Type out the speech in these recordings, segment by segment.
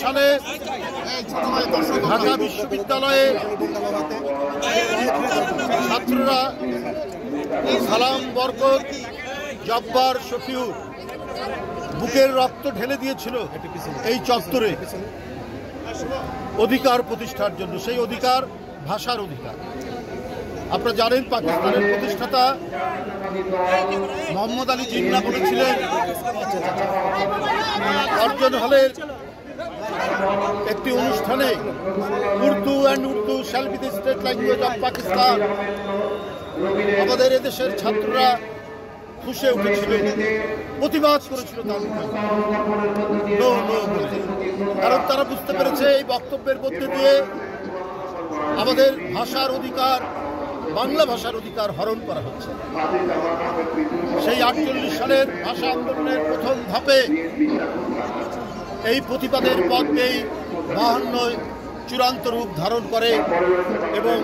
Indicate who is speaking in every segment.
Speaker 1: সালে ঢাকা বিশ্ববিদ্যালয়ে ছাত্ররা সালাম, বরকত, জব্বার, শফিউর বুকের রক্ত ঢেলে দিয়েছিল এই চত্বরে অধিকার প্রতিষ্ঠার জন্য। সেই অধিকার ভাষার অধিকার। আপনারা জানেন, পাকিস্তানের প্রতিষ্ঠাতা মোহাম্মদ আলী জিন্নাহ বলেছিলেন অর্জন হলের একটি অনুষ্ঠানে, Urdu shall be the state language of Pakistan. আমাদের এদেশের ছাত্ররা ফুঁসে উঠেছিল, প্রতিবাদ করেছিল তার কারণ তারা বুঝতে পেরেছে এই বক্তব্যের মধ্যে দিয়ে আমাদের ভাষার অধিকার, বাংলা ভাষার অধিকার হরণ করা হচ্ছে। সেই 48 সালের ভাষা আন্দোলনের প্রথম ধাপে এই প্রতিবাদের পথ এই 52 চূড়ান্ত রূপ ধারণ করে এবং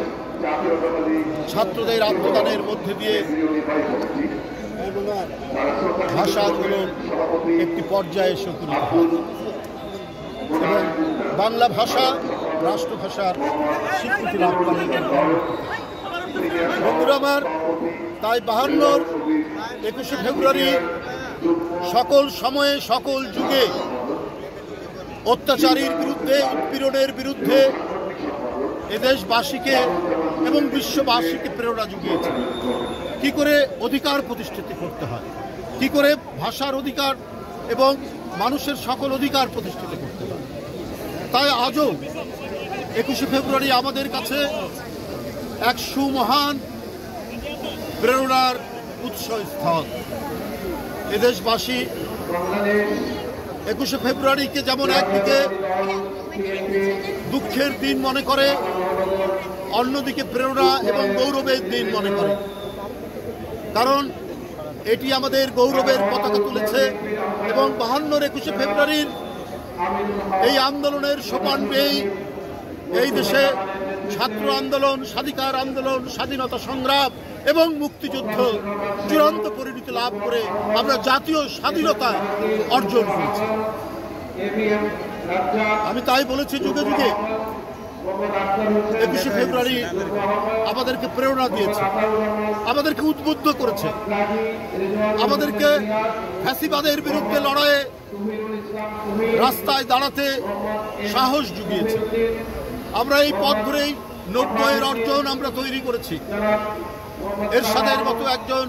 Speaker 1: ছাত্রদের আত্মদানের মধ্যে দিয়ে ভাষা আন্দোলন একটি পর্যায়ে এসে উপনীত হয় এবং বাংলা ভাষা রাষ্ট্রভাষার স্বীকৃতি লাভ করে। বন্ধুরা আমার, তাই 52 21শে ফেব্রুয়ারি সকল সময়ে সকল যুগে অত্যাচারীর বিরুদ্ধে, উৎপীড়নের বিরুদ্ধে এদেশবাসীকে এবং বিশ্ববাসীকে প্রেরণা জুগিয়েছে কি করে অধিকার প্রতিষ্ঠিত করতে হয়, কি করে ভাষার অধিকার এবং মানুষের সকল অধিকার প্রতিষ্ঠিত করতে হয়। তাই আজও 21শে ফেব্রুয়ারি আমাদের কাছে এক সুমহান প্রেরণার উৎসস্থল। এদেশবাসী 21শে ফেব্রুয়ারিকে যেমন একদিকে দুঃখের দিন মনে করে, অন্যদিকে প্রেরণা এবং গৌরবের দিন মনে করে। কারণ এটি আমাদের গৌরবের পতাকা তুলেছে এবং 52 21শে ফেব্রুয়ারির এই আন্দোলনের সোপান পেয়েই এই দেশে ছাত্র আন্দোলন, স্বাধিকার আন্দোলন, স্বাধীনতা সংগ্রাম এবং মুক্তিযুদ্ধ চূড়ান্ত পরিণতি লাভ করে আমরা জাতীয় স্বাধীনতা অর্জন করেছি। আমি তাই বলেছি, যুগে যুগে 21শে ফেব্রুয়ারি আমাদেরকে প্রেরণা দিয়েছে, আমাদেরকে উদ্বুদ্ধ করেছে, আমাদেরকে ফ্যাসিবাদের বিরুদ্ধে লড়াইয়ে রাস্তায় দাঁড়াতে সাহস জুগিয়েছে। আমরা এই পথ ধরেই 90-এর অর্জন আমরা তৈরি করেছি। এরশাদের মতো একজন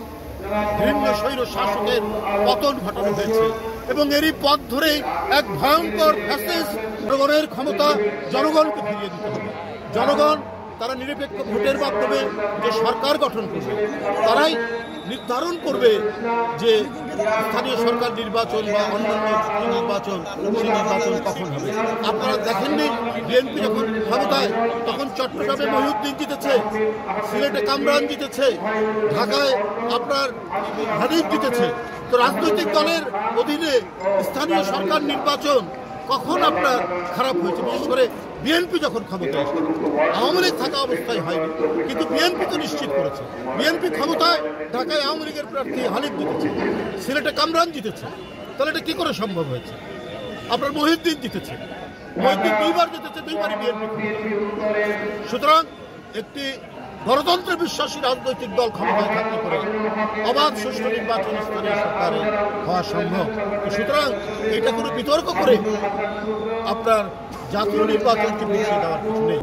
Speaker 1: ঘৃণ্য স্বৈর শাসকের পতন ঘটানো হয়েছে এবং এরই পথ ধরেই এক ভয়ঙ্কর ফ্যাসিস্ট জনগণের ক্ষমতা জনগণকে ফিরিয়ে দিতে হবে। জনগণ তারা নিরপেক্ষ ভোটের মাধ্যমে যে সরকার গঠন করবে, তারাই নির্ধারণ করবে যে স্থানীয় সরকার নির্বাচন বা অন্যান্য নির্বাচন, সেই নির্বাচন কখন হবে। আপনারা দেখেননি, বিএনপি যখন ক্ষমতায় তখন চট্টগ্রামে মহিউদ্দিন জিতেছে, সিলেটে কামরান জিতেছে, ঢাকায় আপনার হানিফ জিতেছে। তো রাজনৈতিক দলের অধীনে স্থানীয় সরকার নির্বাচন কখন আপনার খারাপ হয়েছে? বিশেষ করে বিএনপি যখন ক্ষমতায় এসেছে, আওয়ামী লীগ থাকা অবস্থায় হয়নি, কিন্তু বিএনপি তো নিশ্চিত করেছে। বিএনপি ক্ষমতায় ঢাকায় আওয়ামী লীগের প্রার্থী হানিফ জিতেছে, সিলেটে কামরান জিতেছে। তাহলে এটা কি করে সম্ভব হয়েছে? আপনার মহিউদ্দিন জিতেছে, মহিউদ্দিন 2বার জিতেছে, 2বারই বিএনপি। সুতরাং একটি গণতন্ত্রে বিশ্বাসী রাজনৈতিক দল ক্ষমতায় থাকতে পারে অবাধ সুষ্ঠু নির্বাচন স্তরীয় সরকারে হওয়া সম্ভব। সুতরাং এটা কোনো বিতর্ক করে আপনার জাতীয় নির্বাচনকে পিছিয়ে দেওয়ার কিছু নেই।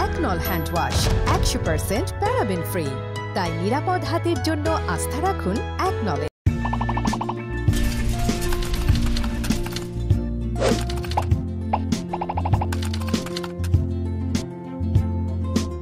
Speaker 2: একনল হ্যান্ড ওয়াশ 100% প্যারাবেন ফ্রি, তাই নিরাপদ হাতের জন্য আস্থা রাখুন একনলে।